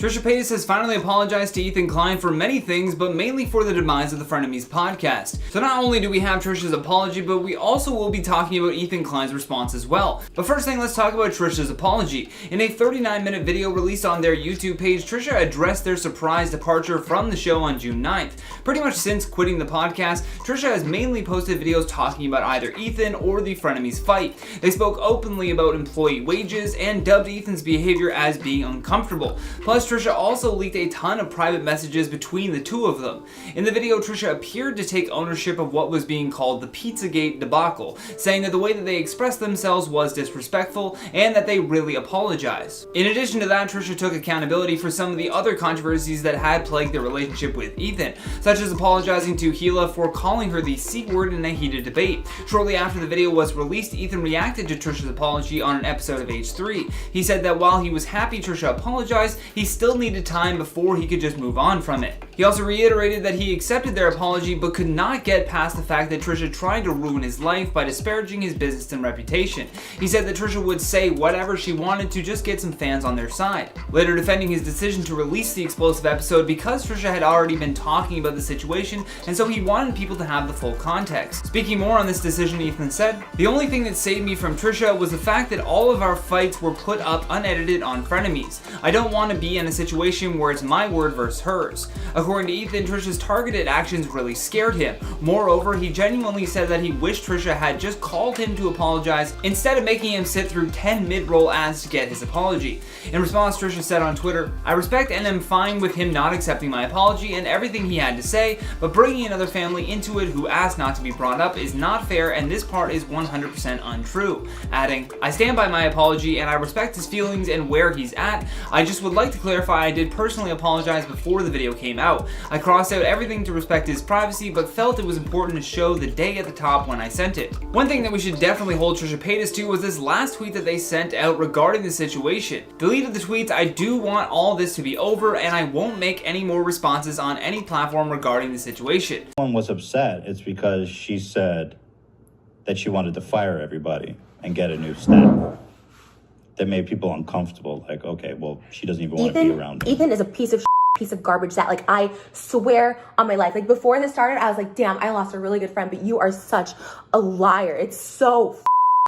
Trisha Paytas has finally apologized to Ethan Klein for many things, but mainly for the demise of the Frenemies podcast. So not only do we have Trisha's apology, but we also will be talking about Ethan Klein's response as well. But first thing, let's talk about Trisha's apology. In a 39-minute video released on their YouTube page, Trisha addressed their surprise departure from the show on June 9th. Pretty much since quitting the podcast, Trisha has mainly posted videos talking about either Ethan or the Frenemies fight. They spoke openly about employee wages and dubbed Ethan's behavior as being uncomfortable. Plus, Trisha also leaked a ton of private messages between the two of them. In the video, Trisha appeared to take ownership of what was being called the Pizzagate debacle, saying that the way that they expressed themselves was disrespectful and that they really apologized. In addition to that, Trisha took accountability for some of the other controversies that had plagued their relationship with Ethan, such as apologizing to Gila for calling her the C word in a heated debate. Shortly after the video was released, Ethan reacted to Trisha's apology on an episode of H3. He said that while he was happy Trisha apologized, he still needed time before he could just move on from it. He also reiterated that he accepted their apology but could not get past the fact that Trisha tried to ruin his life by disparaging his business and reputation. He said that Trisha would say whatever she wanted to just get some fans on their side, later defending his decision to release the explosive episode because Trisha had already been talking about the situation, and so he wanted people to have the full context. Speaking more on this decision, Ethan said, "The only thing that saved me from Trisha was the fact that all of our fights were put up unedited on Frenemies. I don't want to be in a situation where it's my word versus hers." According to Ethan, Trisha's targeted actions really scared him. Moreover, he genuinely said that he wished Trisha had just called him to apologize instead of making him sit through 10 mid-roll ads to get his apology. In response, Trisha said on Twitter, "I respect and am fine with him not accepting my apology and everything he had to say, but bringing another family into it who asked not to be brought up is not fair, and this part is 100% untrue." Adding, "I stand by my apology and I respect his feelings and where he's at. I just would like to clarify I did personally apologize before the video came out. I crossed out everything to respect his privacy, but felt it was important to show the day at the top when I sent it." One thing that we should definitely hold Trisha Paytas to was this last tweet that they sent out regarding the situation. Deleted the tweets, "I do want all this to be over and I won't make any more responses on any platform regarding the situation." One was upset. It's because she said that she wanted to fire everybody and get a new staff. That made people uncomfortable. Like, okay, well, she doesn't even want to be around him. Ethan is a piece of garbage that, like, I swear on my life, like, before this started, I was like, damn, I lost a really good friend, but you are such a liar. It's so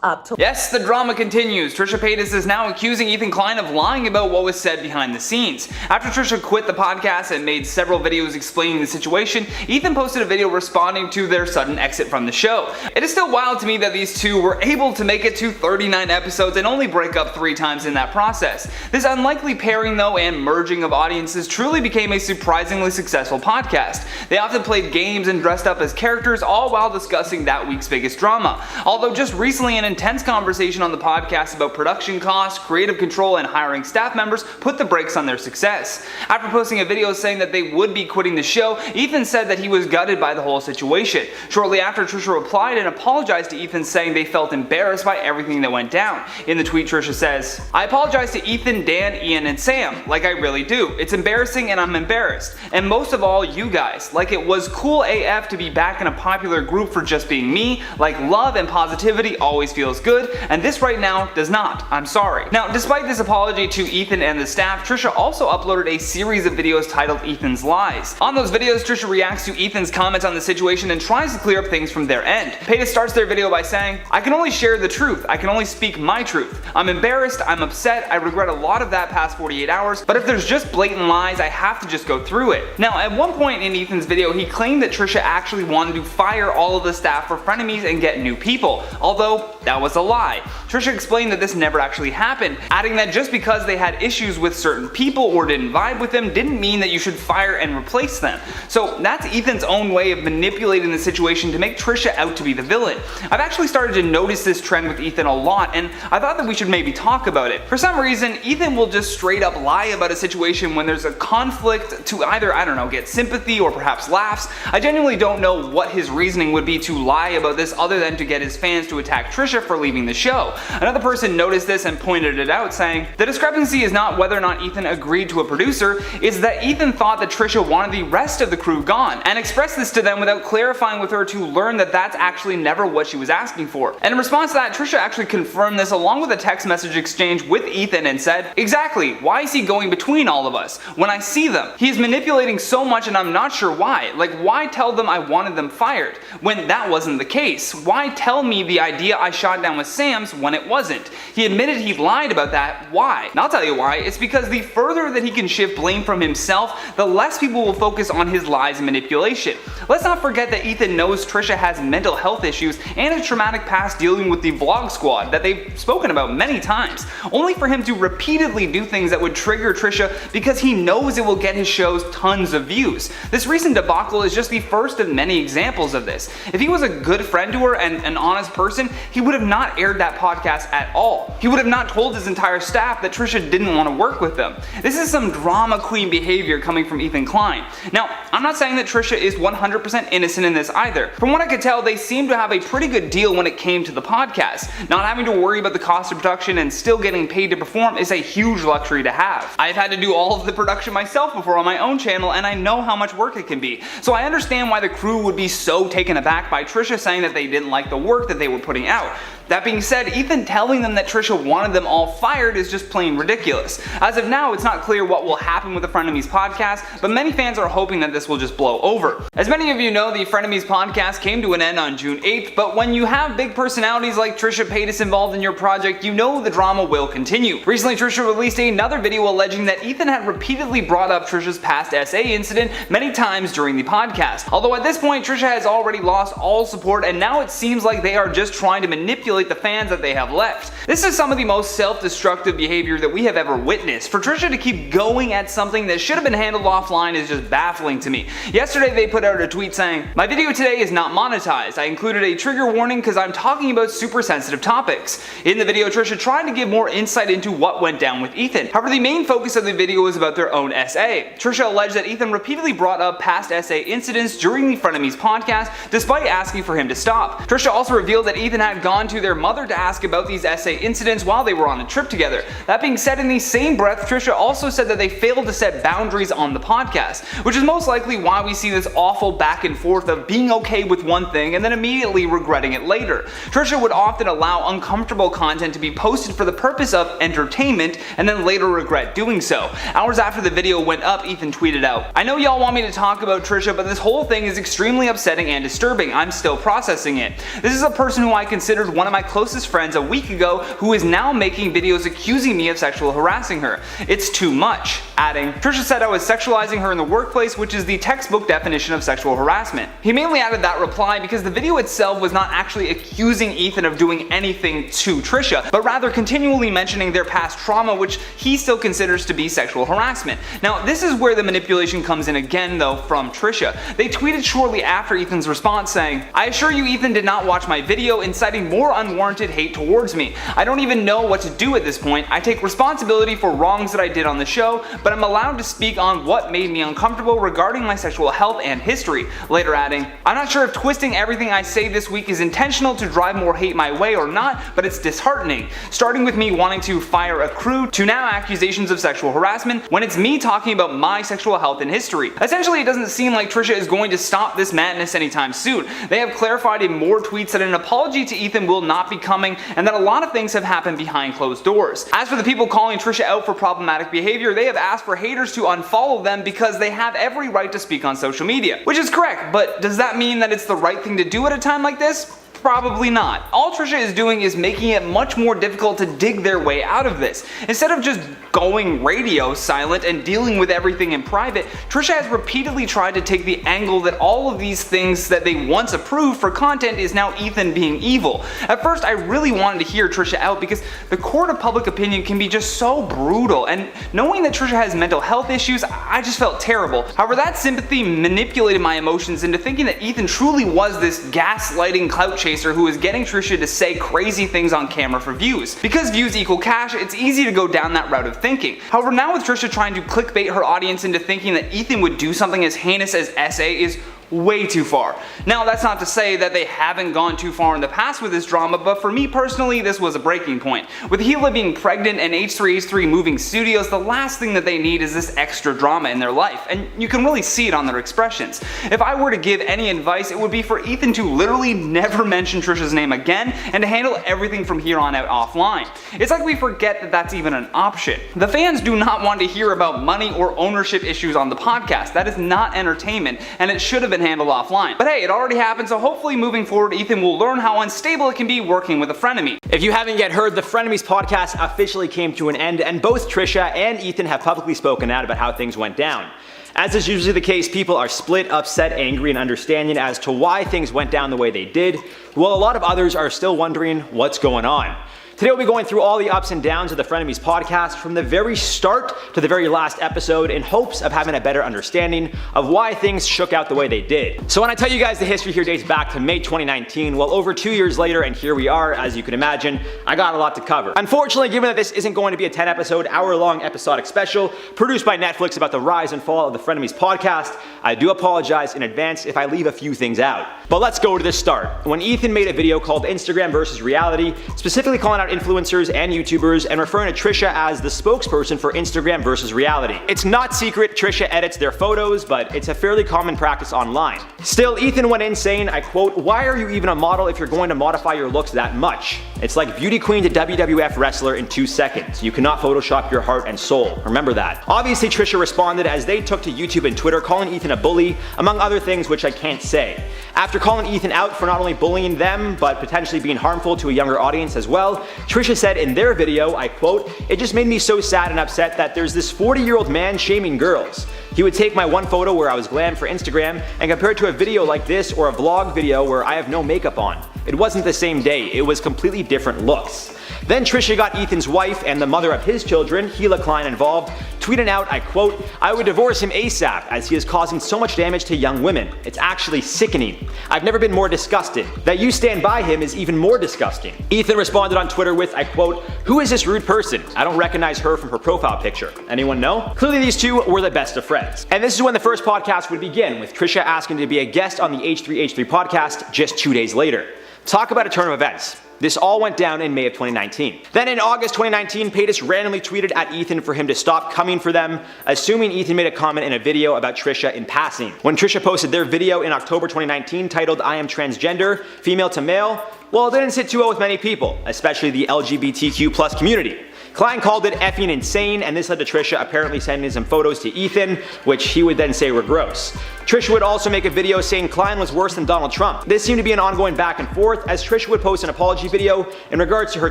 up to— Yes, the drama continues. Trisha Paytas is now accusing Ethan Klein of lying about what was said behind the scenes. After Trisha quit the podcast and made several videos explaining the situation, Ethan posted a video responding to their sudden exit from the show. It is still wild to me that these two were able to make it to 39 episodes and only break up 3 times in that process. This unlikely pairing though and merging of audiences truly became a surprisingly successful podcast. They often played games and dressed up as characters, all while discussing that week's biggest drama. Although just recently an intense conversation on the podcast about production costs, creative control, and hiring staff members put the brakes on their success. After posting a video saying that they would be quitting the show, Ethan said that he was gutted by the whole situation. Shortly after, Trisha replied and apologized to Ethan, saying they felt embarrassed by everything that went down. In the tweet, Trisha says, "I apologize to Ethan, Dan, Ian, and Sam. Like, I really do. It's embarrassing and I'm embarrassed. And most of all, you guys. Like, it was cool AF to be back in a popular group for just being me. Like, love and positivity always feels good, and this right now does not. I'm sorry." Now, despite this apology to Ethan and the staff, Trisha also uploaded a series of videos titled Ethan's Lies. On those videos, Trisha reacts to Ethan's comments on the situation and tries to clear up things from their end. Paytas starts their video by saying, "I can only share the truth. I can only speak my truth. I'm embarrassed, I'm upset, I regret a lot of that past 48 hours, but if there's just blatant lies, I have to just go through it." Now, at one point in Ethan's video, he claimed that Trisha actually wanted to fire all of the staff for Frenemies and get new people, although that was a lie. Trisha explained that this never actually happened, adding that just because they had issues with certain people or didn't vibe with them didn't mean that you should fire and replace them. So that's Ethan's own way of manipulating the situation to make Trisha out to be the villain. I've actually started to notice this trend with Ethan a lot, and I thought that we should maybe talk about it. For some reason, Ethan will just straight up lie about a situation when there's a conflict to either, I don't know, get sympathy or perhaps laughs. I genuinely don't know what his reasoning would be to lie about this other than to get his fans to attack Trisha Trisha for leaving the show. Another person noticed this and pointed it out, saying, "The discrepancy is not whether or not Ethan agreed to a producer, it's that Ethan thought that Trisha wanted the rest of the crew gone, and expressed this to them without clarifying with her to learn that that's actually never what she was asking for." And in response to that, Trisha actually confirmed this along with a text message exchange with Ethan and said, "Exactly, why is he going between all of us? When I see them, he is manipulating so much and I'm not sure why. Like, why tell them I wanted them fired when that wasn't the case? Why tell me the idea I shot down with Sam's when it wasn't? He admitted he lied about that, why?" And I'll tell you why. It's because the further that he can shift blame from himself, the less people will focus on his lies and manipulation. Let's not forget that Ethan knows Trisha has mental health issues and a traumatic past dealing with the vlog squad that they've spoken about many times, only for him to repeatedly do things that would trigger Trisha because he knows it will get his shows tons of views. This recent debacle is just the first of many examples of this. If he was a good friend to her and an honest person, he would have not aired that podcast at all. He would have not told his entire staff that Trisha didn't want to work with them. This is some drama queen behavior coming from Ethan Klein. Now, I'm not saying that Trisha is 100% innocent in this either. From what I could tell, they seem to have a pretty good deal when it came to the podcast. Not having to worry about the cost of production and still getting paid to perform is a huge luxury to have. I've had to do all of the production myself before on my own channel, and I know how much work it can be. So I understand why the crew would be so taken aback by Trisha saying that they didn't like the work that they were putting out. That being said, Ethan telling them that Trisha wanted them all fired is just plain ridiculous. As of now, it's not clear what will happen with the Frenemies podcast, but many fans are hoping that this will just blow over. As many of you know, the Frenemies podcast came to an end on June 8th, but when you have big personalities like Trisha Paytas involved in your project, you know the drama will continue. Recently, Trisha released another video alleging that Ethan had repeatedly brought up Trisha's past SA incident many times during the podcast. Although at this point, Trisha has already lost all support, and now it seems like they are just trying to manipulate the fans that they have left. This is some of the most self-destructive behavior that we have ever witnessed. For Trisha to keep going at something that should have been handled offline is just baffling to me. Yesterday they put out a tweet saying, "My video today is not monetized. I included a trigger warning because I'm talking about super sensitive topics." In the video, Trisha tried to give more insight into what went down with Ethan. However, the main focus of the video was about their own SA. Trisha alleged that Ethan repeatedly brought up past SA incidents during the Frenemies podcast despite asking for him to stop. Trisha also revealed that Ethan had gone to their mother to ask about these SA incidents while they were on a trip together. That being said, in the same breath, Trisha also said that they failed to set boundaries on the podcast, which is most likely why we see this awful back and forth of being okay with one thing and then immediately regretting it later. Trisha would often allow uncomfortable content to be posted for the purpose of entertainment and then later regret doing so. Hours after the video went up, Ethan tweeted out, "I know y'all want me to talk about Trisha, but this whole thing is extremely upsetting and disturbing. I'm still processing it. This is a person who I considered one of my closest friends a week ago who is now making videos accusing me of sexual harassing her. It's too much." Adding, "Trisha said I was sexualizing her in the workplace, which is the textbook definition of sexual harassment." He mainly added that reply because the video itself was not actually accusing Ethan of doing anything to Trisha, but rather continually mentioning their past trauma, which he still considers to be sexual harassment. Now, this is where the manipulation comes in again though from Trisha. They tweeted shortly after Ethan's response saying, "I assure you Ethan did not watch my video, inciting more unwarranted hate towards me. I don't even know what to do at this point. I take responsibility for wrongs that I did on the show, but I'm allowed to speak on what made me uncomfortable regarding my sexual health and history." Later adding, "I'm not sure if twisting everything I say this week is intentional to drive more hate my way or not, but it's disheartening. Starting with me wanting to fire a crew to now accusations of sexual harassment when it's me talking about my sexual health and history." Essentially, it doesn't seem like Trisha is going to stop this madness anytime soon. They have clarified in more tweets that an apology to Ethan will not be coming and that a lot of things have happened behind closed doors. As for the people calling Trisha out for problematic behavior, they have asked for haters to unfollow them because they have every right to speak on social media. Which is correct, but does that mean that it's the right thing to do at a time like this? Probably not. All Trisha is doing is making it much more difficult to dig their way out of this. Instead of just going radio silent and dealing with everything in private, Trisha has repeatedly tried to take the angle that all of these things that they once approved for content is now Ethan being evil. At first, I really wanted to hear Trisha out because the court of public opinion can be just so brutal, and knowing that Trisha has mental health issues, I just felt terrible. However, that sympathy manipulated my emotions into thinking that Ethan truly was this gaslighting clout chaser who is getting Trisha to say crazy things on camera for views. Because views equal cash, it's easy to go down that route of thinking. However, now with Trisha trying to clickbait her audience into thinking that Ethan would do something as heinous as SA is Way too far. Now, that's not to say that they haven't gone too far in the past with this drama, but for me personally, this was a breaking point. With Hila being pregnant and H3H3 moving studios, the last thing that they need is this extra drama in their life, and you can really see it on their expressions. If I were to give any advice, it would be for Ethan to literally never mention Trisha's name again and to handle everything from here on out offline. It's like we forget that that's even an option. The fans do not want to hear about money or ownership issues on the podcast. That is not entertainment, and it should have been handled offline. But hey, it already happened, so hopefully moving forward, Ethan will learn how unstable it can be working with a frenemy. If you haven't yet heard, the Frenemies podcast officially came to an end, and both Trisha and Ethan have publicly spoken out about how things went down. As is usually the case, people are split, upset, angry, and understanding as to why things went down the way they did, while a lot of others are still wondering what's going on. Today we'll be going through all the ups and downs of the Frenemies podcast from the very start to the very last episode in hopes of having a better understanding of why things shook out the way they did. So when I tell you guys the history here dates back to May 2019, well, over 2 years later, and here we are, as you can imagine, I got a lot to cover. Unfortunately, given that this isn't going to be a 10-episode, hour-long episodic special produced by Netflix about the rise and fall of the Frenemies podcast, I do apologize in advance if I leave a few things out. But let's go to the start. When Ethan made a video called Instagram versus Reality, specifically calling out influencers and YouTubers and referring to Trisha as the spokesperson for Instagram versus Reality. It's not secret Trisha edits their photos, but it's a fairly common practice online. Still, Ethan went in saying, I quote, "Why are you even a model if you're going to modify your looks that much? It's like beauty queen to WWF wrestler in 2 seconds. You cannot Photoshop your heart and soul. Remember that." Obviously, Trisha responded as they took to YouTube and Twitter calling Ethan a bully, among other things which I can't say. After calling Ethan out for not only bullying them, but potentially being harmful to a younger audience as well, Trisha said in their video, I quote, "It just made me so sad and upset that there's this 40-year-old man shaming girls. He would take my one photo where I was glam for Instagram and compare it to a video like this or a vlog video where I have no makeup on. It wasn't the same day, it was completely different looks." Then Trisha got Ethan's wife and the mother of his children, Hila Klein, involved, tweeting out, I quote, "I would divorce him ASAP as he is causing so much damage to young women. It's actually sickening. I've never been more disgusted. That you stand by him is even more disgusting." Ethan responded on Twitter with, I quote, "Who is this rude person? I don't recognize her from her profile picture. Anyone know?" Clearly these two were the best of friends. And this is when the first podcast would begin, with Trisha asking to be a guest on the H3H3 podcast just 2 days later. Talk about a turn of events. This all went down in May of 2019. Then in August 2019, Paytas randomly tweeted at Ethan for him to stop coming for them, assuming Ethan made a comment in a video about Trisha in passing. When Trisha posted their video in October 2019 titled "I am transgender, female to male," well, it didn't sit too well with many people, especially the LGBTQ+ community. Klein called it effing insane, and this led to Trisha apparently sending some photos to Ethan, which he would then say were gross. Trisha would also make a video saying Klein was worse than Donald Trump. This seemed to be an ongoing back and forth, as Trisha would post an apology video in regards to her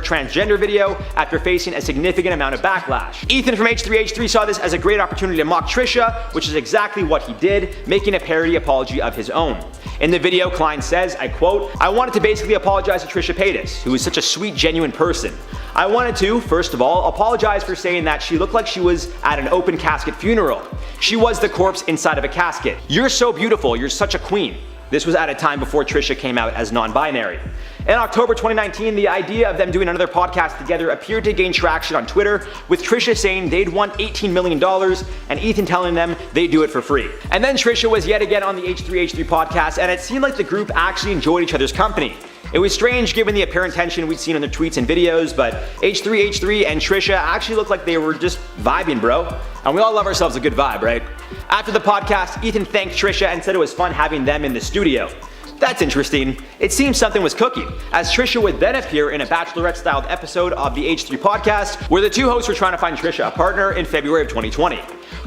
transgender video after facing a significant amount of backlash. Ethan from H3H3 saw this as a great opportunity to mock Trisha, which is exactly what he did, making a parody apology of his own. In the video, Klein says, I quote, "I wanted to basically apologize to Trisha Paytas, who is such a sweet, genuine person. I wanted to, first of all, apologize for saying that she looked like she was at an open casket funeral. She was the corpse inside of a casket. You're so beautiful, you're such a queen." This was at a time before Trisha came out as non-binary. In October 2019, the idea of them doing another podcast together appeared to gain traction on Twitter, with Trisha saying they'd won $18 million and Ethan telling them they'd do it for free. And then Trisha was yet again on the H3H3 podcast, and it seemed like the group actually enjoyed each other's company. It was strange given the apparent tension we'd seen in their tweets and videos, but H3H3 and Trisha actually looked like they were just vibing, bro. And we all love ourselves a good vibe, right? After the podcast, Ethan thanked Trisha and said it was fun having them in the studio. That's interesting. It seems something was cooking, as Trisha would then appear in a Bachelorette-styled episode of the H3 podcast, where the two hosts were trying to find Trisha a partner in February of 2020.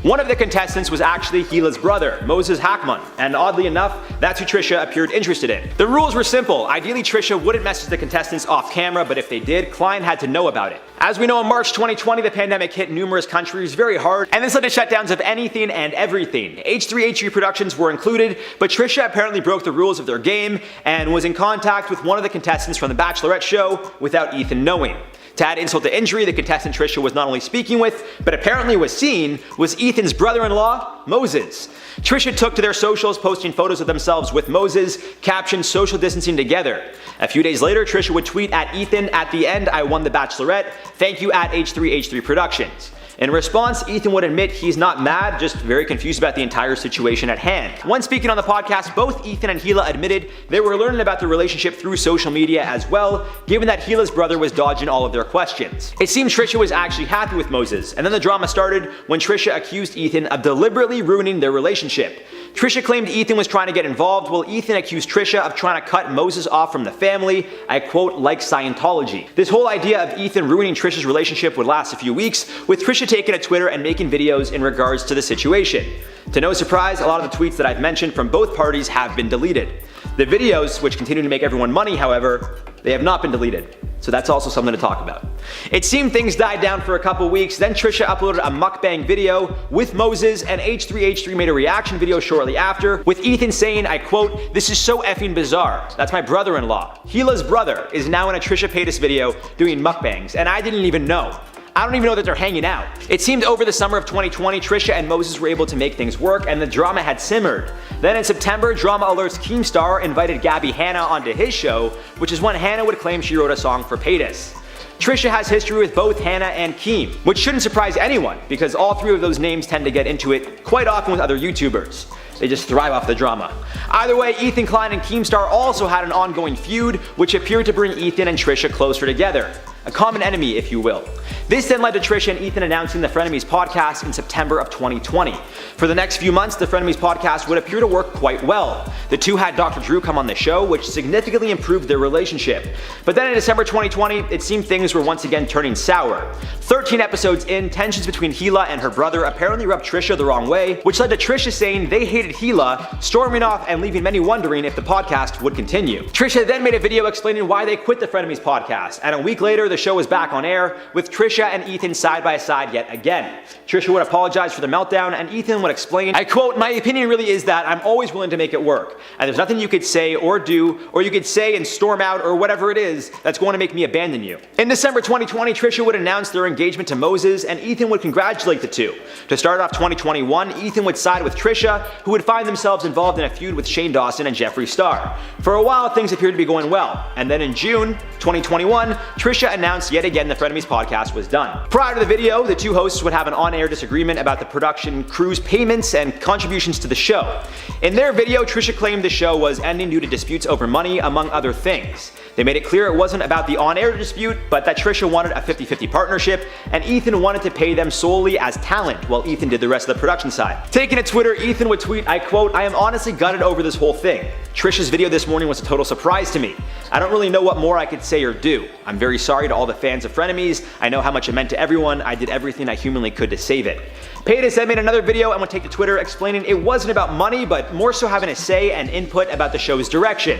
One of the contestants was actually Hila's brother, Moses Hackman, and oddly enough, that's who Trisha appeared interested in. The rules were simple. Ideally, Trisha wouldn't message the contestants off camera, but if they did, Klein had to know about it. As we know, in March 2020, the pandemic hit numerous countries very hard, and this led to shutdowns of anything and everything. H3H3 productions were included, but Trisha apparently broke the rules of their game and was in contact with one of the contestants from the Bachelorette show without Ethan knowing. To add insult to injury, the contestant Trisha was not only speaking with, but apparently was seeing, was Ethan's brother-in-law, Moses. Trisha took to their socials posting photos of themselves with Moses, captioned "social distancing together." A few days later, Trisha would tweet at Ethan, "At the end, I won the Bachelorette. Thank you at H3H3 Productions." In response, Ethan would admit he's not mad, just very confused about the entire situation at hand. When speaking on the podcast, both Ethan and Hila admitted they were learning about the relationship through social media as well, given that Hila's brother was dodging all of their questions. It seemed Trisha was actually happy with Moses, and then the drama started when Trisha accused Ethan of deliberately ruining their relationship. Trisha claimed Ethan was trying to get involved, while Ethan accused Trisha of trying to cut Moses off from the family, I quote, like Scientology. This whole idea of Ethan ruining Trisha's relationship would last a few weeks, with Trisha taking to Twitter and making videos in regards to the situation. To no surprise, a lot of the tweets that I've mentioned from both parties have been deleted. The videos, which continue to make everyone money, however, they have not been deleted. So that's also something to talk about. It seemed things died down for a couple weeks, then Trisha uploaded a mukbang video with Moses, and H3H3 made a reaction video shortly after, with Ethan saying, I quote, "This is so effing bizarre. That's my brother-in-law. Hila's brother is now in a Trisha Paytas video doing mukbangs, and I didn't even know. I don't even know that they're hanging out." It seemed over the summer of 2020, Trisha and Moses were able to make things work, and the drama had simmered. Then in September, Drama Alert's Keemstar invited Gabby Hanna onto his show, which is when Hanna would claim she wrote a song for Paytas. Trisha has history with both Hanna and Keem, which shouldn't surprise anyone, because all three of those names tend to get into it quite often with other YouTubers. They just thrive off the drama. Either way, Ethan Klein and Keemstar also had an ongoing feud, which appeared to bring Ethan and Trisha closer together. A common enemy, if you will. This then led to Trisha and Ethan announcing the Frenemies podcast in September of 2020. For the next few months, the Frenemies podcast would appear to work quite well. The two had Dr. Drew come on the show, which significantly improved their relationship. But then in December 2020, it seemed things were once again turning sour. 13 episodes in, tensions between Hila and her brother apparently rubbed Trisha the wrong way, which led to Trisha saying they hated Hila, storming off and leaving many wondering if the podcast would continue. Trisha then made a video explaining why they quit the Frenemies podcast, and a week later the show was back on air, with Trisha and Ethan side by side yet again. Trisha would apologize for the meltdown, and Ethan would explain, I quote, "My opinion really is that I'm always willing to make it work, and there's nothing you could say or do, or you could say and storm out or whatever it is that's going to make me abandon you." In December 2020, Trisha would announce their engagement to Moses, and Ethan would congratulate the two. To start off 2021, Ethan would side with Trisha, who would find themselves involved in a feud with Shane Dawson and Jeffree Star. For a while, things appeared to be going well, and then in June 2021, Trisha announced yet again the Frenemies podcast was done. Prior to the video, the two hosts would have an on-air disagreement about the production crew's payments and contributions to the show. In their video, Trisha claimed the show was ending due to disputes over money, among other things. They made it clear it wasn't about the on-air dispute, but that Trisha wanted a 50-50 partnership, and Ethan wanted to pay them solely as talent, while Ethan did the rest of the production side. Taking to Twitter, Ethan would tweet, I quote, "I am honestly gutted over this whole thing. Trisha's video this morning was a total surprise to me. I don't really know what more I could say or do. I'm very sorry to all the fans of Frenemies. I know how much it meant to everyone. I did everything I humanly could to save it." Paytas then made another video and would take to Twitter explaining it wasn't about money, but more so having a say and input about the show's direction.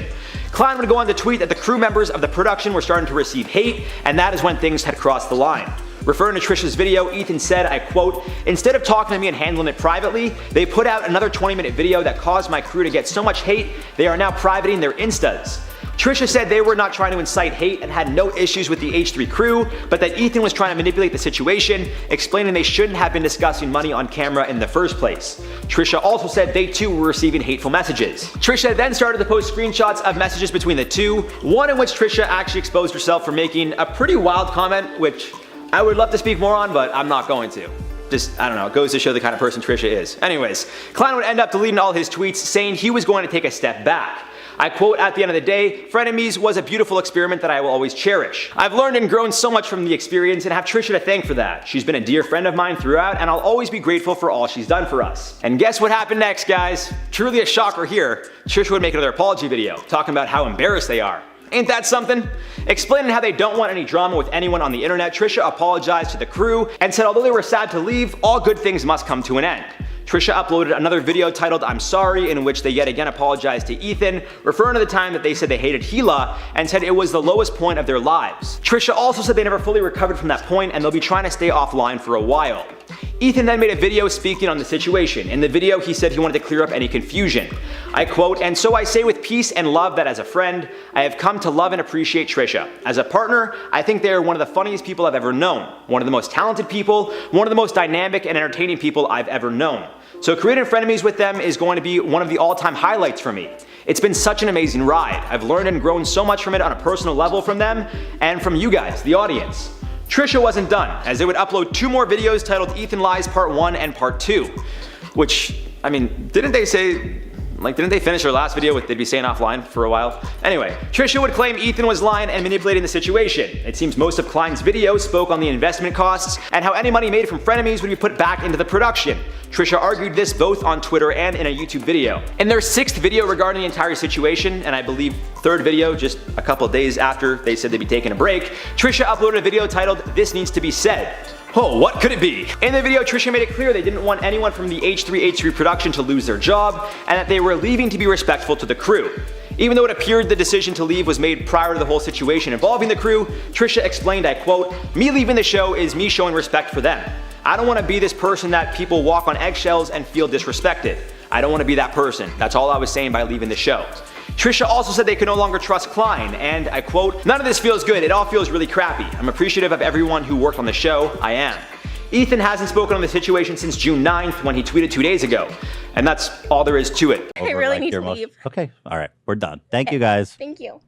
Klein would go on to tweet that the crew members of the production were starting to receive hate, and that is when things had crossed the line. Referring to Trisha's video, Ethan said, I quote, "Instead of talking to me and handling it privately, they put out another 20-minute video that caused my crew to get so much hate, they are now privating their Instas." Trisha said they were not trying to incite hate and had no issues with the H3 crew, but that Ethan was trying to manipulate the situation, explaining they shouldn't have been discussing money on camera in the first place. Trisha also said they too were receiving hateful messages. Trisha then started to post screenshots of messages between the two, one in which Trisha actually exposed herself for making a pretty wild comment, which I would love to speak more on, but I'm not going to. Just, I don't know, it goes to show the kind of person Trisha is. Anyways, Klein would end up deleting all his tweets, saying he was going to take a step back. I quote, "At the end of the day, Frenemies was a beautiful experiment that I will always cherish. I've learned and grown so much from the experience and have Trisha to thank for that. She's been a dear friend of mine throughout, and I'll always be grateful for all she's done for us." And guess what happened next, guys? Truly a shocker here. Trisha would make another apology video, talking about how embarrassed they are. Ain't that something? Explaining how they don't want any drama with anyone on the internet, Trisha apologized to the crew and said although they were sad to leave, all good things must come to an end. Trisha uploaded another video titled I'm Sorry, in which they yet again apologized to Ethan, referring to the time that they said they hated Hila and said it was the lowest point of their lives. Trisha also said they never fully recovered from that point and they'll be trying to stay offline for a while. Ethan then made a video speaking on the situation. In the video, he said he wanted to clear up any confusion. I quote, "And so I say with peace and love that as a friend, I have come to love and appreciate Trisha. As a partner, I think they are one of the funniest people I've ever known, one of the most talented people, one of the most dynamic and entertaining people I've ever known. So creating Frenemies with them is going to be one of the all-time highlights for me. It's been such an amazing ride. I've learned and grown so much from it on a personal level from them and from you guys, the audience. Trisha wasn't done, as they would upload 2 more videos titled Ethan Lies Part 1 and Part 2. Which, I mean, didn't they finish their last video with they'd be staying offline for a while? Anyway, Trisha would claim Ethan was lying and manipulating the situation. It seems most of Klein's videos spoke on the investment costs and how any money made from Frenemies would be put back into the production. Trisha argued this both on Twitter and in a YouTube video. In their 6th video regarding the entire situation, and I believe 3rd video just a couple days after they said they'd be taking a break, Trisha uploaded a video titled "This Needs to Be Said." Oh, what could it be? In the video, Trisha made it clear they didn't want anyone from the H3H3 production to lose their job, and that they were leaving to be respectful to the crew. Even though it appeared the decision to leave was made prior to the whole situation involving the crew, Trisha explained, I quote, "Me leaving the show is me showing respect for them. I don't want to be this person that people walk on eggshells and feel disrespected. I don't want to be that person. That's all I was saying by leaving the show." Trisha also said they could no longer trust Klein, and I quote, "None of this feels good, it all feels really crappy. I'm appreciative of everyone who worked on the show, I am." Ethan hasn't spoken on the situation since June 9th when he tweeted 2 days ago. And that's all there is to it. I really need to leave. Okay, all right, we're done. Thank you guys. Thank you.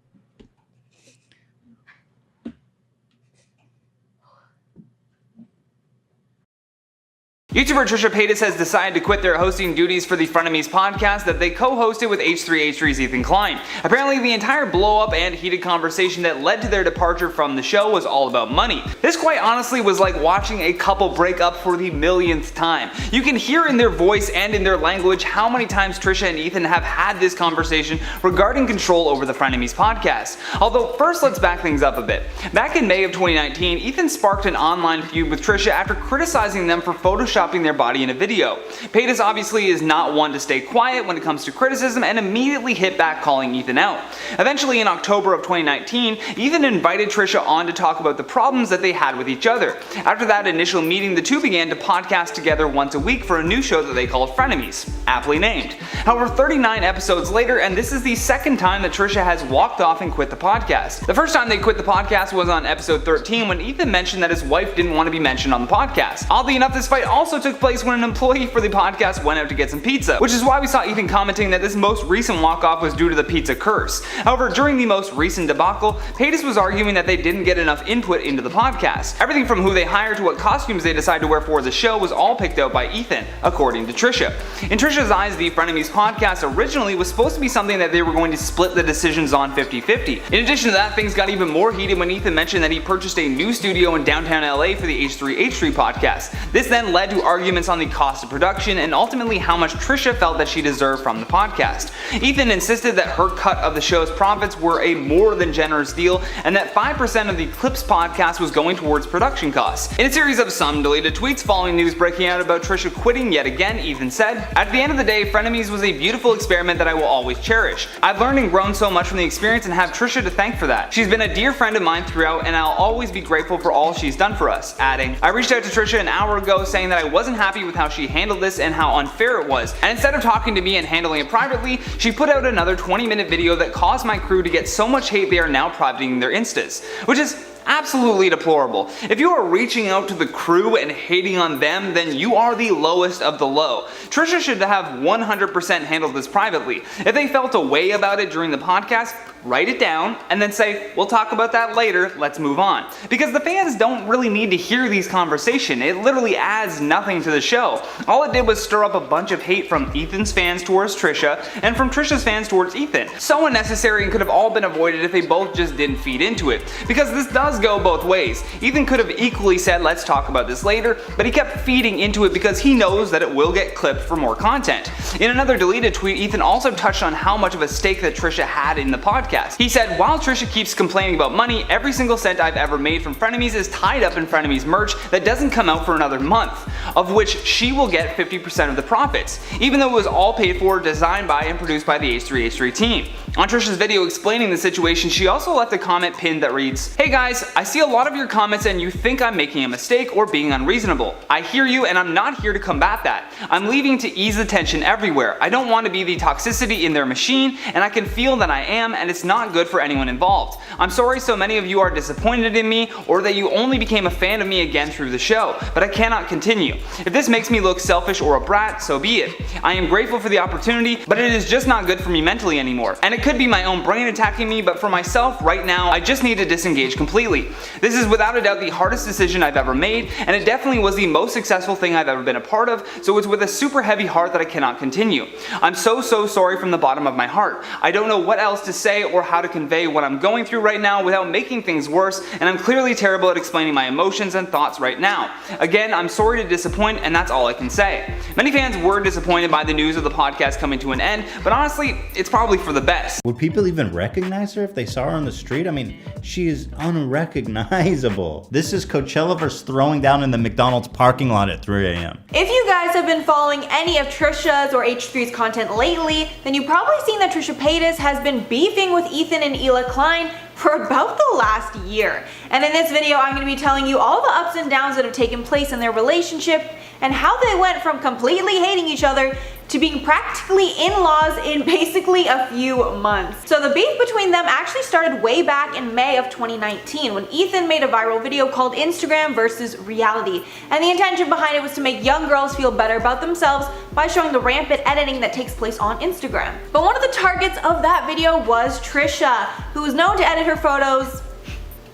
YouTuber Trisha Paytas has decided to quit their hosting duties for the Frenemies podcast that they co-hosted with H3H3's Ethan Klein. Apparently, the entire blow-up and heated conversation that led to their departure from the show was all about money. This quite honestly was like watching a couple break up for the millionth time. You can hear in their voice and in their language how many times Trisha and Ethan have had this conversation regarding control over the Frenemies podcast. Although first let's back things up a bit. Back in May of 2019, Ethan sparked an online feud with Trisha after criticizing them for photoshopping their body in a video. Paytas obviously is not one to stay quiet when it comes to criticism and immediately hit back, calling Ethan out. Eventually, in October of 2019, Ethan invited Trisha on to talk about the problems that they had with each other. After that initial meeting, the two began to podcast together once a week for a new show that they called Frenemies, aptly named. However, 39 episodes later, and this is the second time that Trisha has walked off and quit the podcast. The first time they quit the podcast was on episode 13 when Ethan mentioned that his wife didn't want to be mentioned on the podcast. Oddly enough, this fight also took place when an employee for the podcast went out to get some pizza, which is why we saw Ethan commenting that this most recent walk-off was due to the pizza curse. However, during the most recent debacle, Paytas was arguing that they didn't get enough input into the podcast. Everything from who they hired to what costumes they decide to wear for the show was all picked out by Ethan, according to Trisha. In Trisha's eyes, the Frenemies podcast originally was supposed to be something that they were going to split the decisions on 50-50. In addition to that, things got even more heated when Ethan mentioned that he purchased a new studio in downtown LA for the H3H3 podcast. This then led to arguments on the cost of production and ultimately how much Trisha felt that she deserved from the podcast. Ethan insisted that her cut of the show's profits were a more than generous deal and that 5% of the Clips podcast was going towards production costs. In a series of some deleted tweets following news breaking out about Trisha quitting yet again, Ethan said, "At the end of the day, Frenemies was a beautiful experiment that I will always cherish. I've learned and grown so much from the experience and have Trisha to thank for that. She's been a dear friend of mine throughout and I'll always be grateful for all she's done for us," adding, "I reached out to Trisha an hour ago saying that I wasn't happy with how she handled this and how unfair it was, and instead of talking to me and handling it privately, she put out another 20-minute video that caused my crew to get so much hate they are now privating their instas," which is absolutely deplorable. If you are reaching out to the crew and hating on them, then you are the lowest of the low. Trisha should have 100% handled this privately. If they felt a way about it during the podcast, write it down and then say, "We'll talk about that later, let's move on." Because the fans don't really need to hear these conversations. It literally adds nothing to the show. All it did was stir up a bunch of hate from Ethan's fans towards Trisha and from Trisha's fans towards Ethan. So unnecessary and could have all been avoided if they both just didn't feed into it. Because this does go both ways. Ethan could have equally said, "Let's talk about this later," but he kept feeding into it because he knows that it will get clipped for more content. In another deleted tweet, Ethan also touched on how much of a stake that Trisha had in the podcast. He said, "While Trisha keeps complaining about money, every single cent I've ever made from Frenemies is tied up in Frenemies merch that doesn't come out for another month, of which she will get 50% of the profits, even though it was all paid for, designed by, and produced by the H3H3 team." On Trisha's video explaining the situation, she also left a comment pinned that reads, "Hey guys, I see a lot of your comments and you think I'm making a mistake or being unreasonable. I hear you and I'm not here to combat that. I'm leaving to ease the tension everywhere. I don't want to be the toxicity in their machine and I can feel that I am, and it's not good for anyone involved. I'm sorry so many of you are disappointed in me or that you only became a fan of me again through the show, but I cannot continue. If this makes me look selfish or a brat, so be it. I am grateful for the opportunity, but it is just not good for me mentally anymore, and it could could be my own brain attacking me, but for myself right now, I just need to disengage completely. This is without a doubt the hardest decision I've ever made, and it definitely was the most successful thing I've ever been a part of, so it's with a super heavy heart that I cannot continue. I'm so sorry from the bottom of my heart. I don't know what else to say or how to convey what I'm going through right now without making things worse, and I'm clearly terrible at explaining my emotions and thoughts right now. Again, I'm sorry to disappoint, and that's all I can say. Many fans were disappointed by the news of the podcast coming to an end, but honestly, it's probably for the best. Would people even recognize her if they saw her on the street? I mean, she is unrecognizable. This is Coachella versus throwing down in the McDonald's parking lot at 3 a.m. If you guys have been following any of Trisha's or H3's content lately, then you've probably seen that Trisha Paytas has been beefing with Ethan and Hila Klein for about the last year. And in this video, I'm going to be telling you all the ups and downs that have taken place in their relationship and how they went from completely hating each other to being practically in-laws in basically a few months. So the beef between them actually started way back in May of 2019 when Ethan made a viral video called Instagram versus Reality. And the intention behind it was to make young girls feel better about themselves by showing the rampant editing that takes place on Instagram. But one of the targets of that video was Trisha, who is known to edit her photos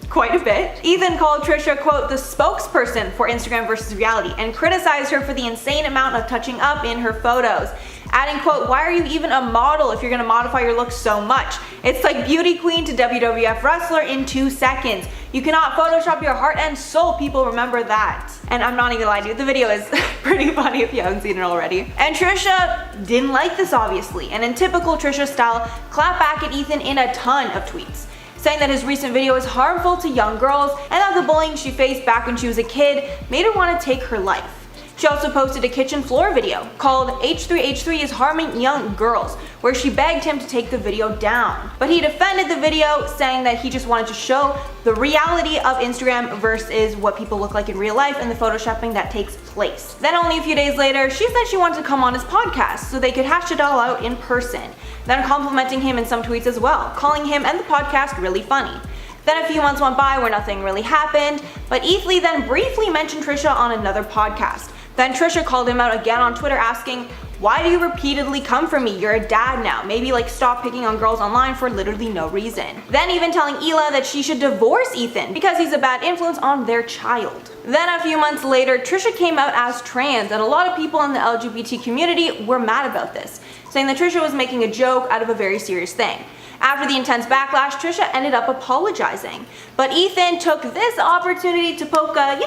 quite a bit. Ethan called Trisha, quote, the spokesperson for Instagram versus Reality, and criticized her for the insane amount of touching up in her photos, adding, quote, why are you even a model if you're gonna modify your look so much? It's like beauty queen to WWF wrestler in 2 seconds. You cannot Photoshop your heart and soul, people, remember that. And I'm not even gonna lie to you, the video is pretty funny if you haven't seen it already. And Trisha didn't like this, obviously, and in typical Trisha style, clapped back at Ethan in a ton of tweets, saying that his recent video is harmful to young girls and that the bullying she faced back when she was a kid made her want to take her life. She also posted a kitchen floor video called H3H3 is harming young girls, where she begged him to take the video down. But he defended the video, saying that he just wanted to show the reality of Instagram versus what people look like in real life and the photoshopping that takes place. Then only a few days later, she said she wanted to come on his podcast so they could hash it all out in person. Then complimenting him in some tweets as well, calling him and the podcast really funny. Then a few months went by where nothing really happened, but Ethan then briefly mentioned Trisha on another podcast. Then Trisha called him out again on Twitter asking, why do you repeatedly come for me? You're a dad now. Maybe like stop picking on girls online for literally no reason. Then even telling Hila that she should divorce Ethan because he's a bad influence on their child. Then a few months later, Trisha came out as trans, and a lot of people in the LGBT community were mad about this, saying that Trisha was making a joke out of a very serious thing. After the intense backlash, Trisha ended up apologizing. But Ethan took this opportunity to poke a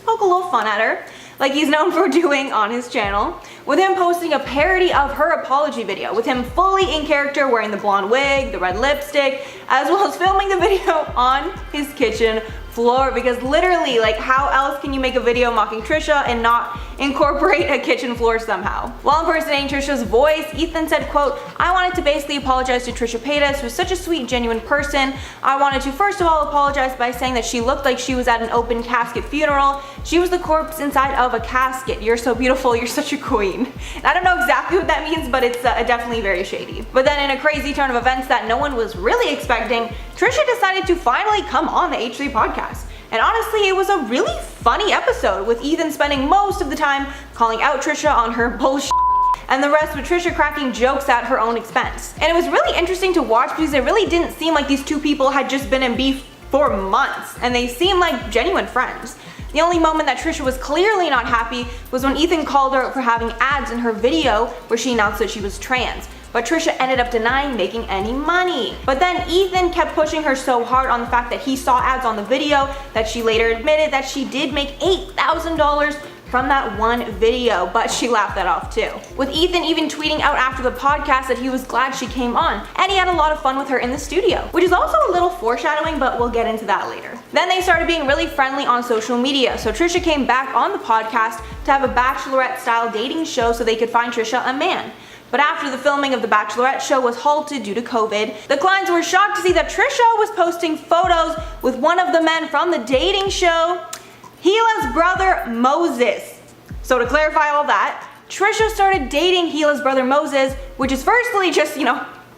little fun at her, like he's known for doing on his channel, with him posting a parody of her apology video, with him fully in character wearing the blonde wig, the red lipstick, as well as filming the video on his kitchen floor, because literally, like, how else can you make a video mocking Trisha and not incorporate a kitchen floor somehow? While impersonating Trisha's voice, Ethan said, quote, I wanted to basically apologize to Trisha Paytas, who's such a sweet, genuine person. I wanted to first of all apologize by saying that she looked like she was at an open casket funeral. She was the corpse inside of a casket. You're so beautiful, you're such a queen. And I don't know exactly what that means, but it's definitely very shady. But then in a crazy turn of events that no one was really expecting, Trisha decided to finally come on the H3 podcast. And honestly, it was a really funny episode, with Ethan spending most of the time calling out Trisha on her bullshit, and the rest with Trisha cracking jokes at her own expense. And it was really interesting to watch because it really didn't seem like these two people had just been in beef for months, and they seemed like genuine friends. The only moment that Trisha was clearly not happy was when Ethan called her out for having ads in her video where she announced that she was trans. But Trisha ended up denying making any money. But then Ethan kept pushing her so hard on the fact that he saw ads on the video that she later admitted that she did make $8,000 from that one video, but she laughed that off too. With Ethan even tweeting out after the podcast that he was glad she came on, and he had a lot of fun with her in the studio, which is also a little foreshadowing, but we'll get into that later. Then they started being really friendly on social media, so Trisha came back on the podcast to have a bachelorette style dating show so they could find Trisha a man. But after the filming of the Bachelorette show was halted due to COVID, the Kleins were shocked to see that Trisha was posting photos with one of the men from the dating show, Hila's brother Moses. So to clarify all that, Trisha started dating Hila's brother Moses, which is firstly just,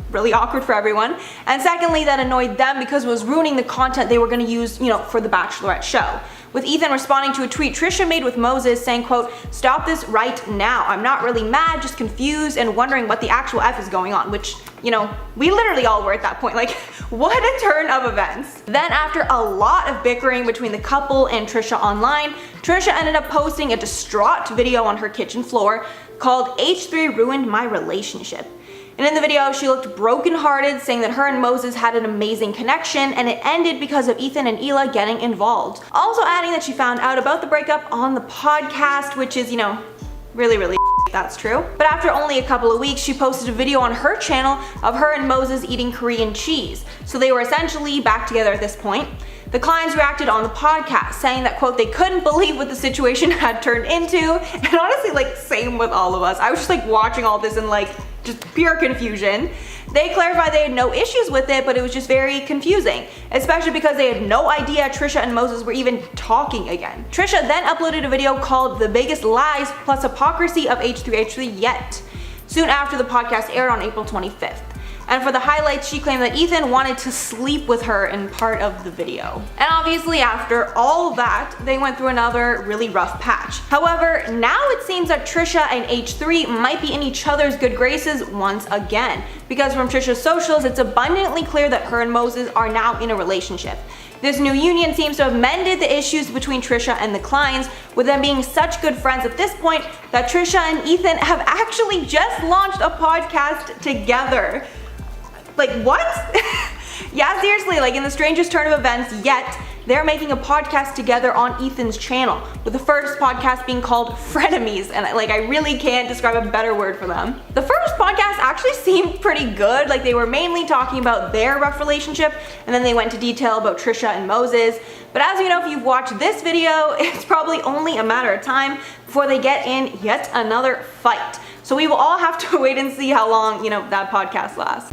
really awkward for everyone, and secondly that annoyed them because it was ruining the content they were going to use, for the Bachelorette show. with Ethan responding to a tweet Trisha made with Moses saying, quote, "Stop this right now. I'm not really mad, just confused and wondering what the actual F is going on," which, you know, we literally all were at that point. Like, what a turn of events. Then after a lot of bickering between the couple and Trisha online, Trisha ended up posting a distraught video on her kitchen floor called "H3 Ruined My Relationship." And in the video, she looked brokenhearted, saying that her and Moses had an amazing connection and it ended because of Ethan and Hila getting involved. Also adding that she found out about the breakup on the podcast, which is, you know, really if that's true. But after only a couple of weeks, she posted a video on her channel of her and Moses eating Korean cheese. So they were essentially back together at this point. The clients reacted on the podcast, saying that, quote, they couldn't believe what the situation had turned into. And honestly, like, same with all of us. I was just like watching all this and like, just pure confusion. They clarified they had no issues with it, but it was just very confusing, especially because they had no idea Trisha and Moses were even talking again. Trisha then uploaded a video called "The Biggest Lies Plus Hypocrisy of H3H3 Yet," soon after the podcast aired on April 25th. And for the highlights, she claimed that Ethan wanted to sleep with her in part of the video. And obviously after all that, they went through another really rough patch. However, now it seems that Trisha and H3 might be in each other's good graces once again, because from Trisha's socials, it's abundantly clear that her and Moses are now in a relationship. This new union seems to have mended the issues between Trisha and the Kleins, with them being such good friends at this point that Trisha and Ethan have actually just launched a podcast together. Like, what? Yeah, seriously, like in the strangest turn of events yet, they're making a podcast together on Ethan's channel, with the first podcast being called Frenemies, and like, I really can't describe a better word for them. The first podcast actually seemed pretty good, like they were mainly talking about their rough relationship, and then they went into detail about Trisha and Moses. But as you know, if you've watched this video, it's probably only a matter of time before they get in yet another fight. So we will all have to wait and see how long, you know, that podcast lasts.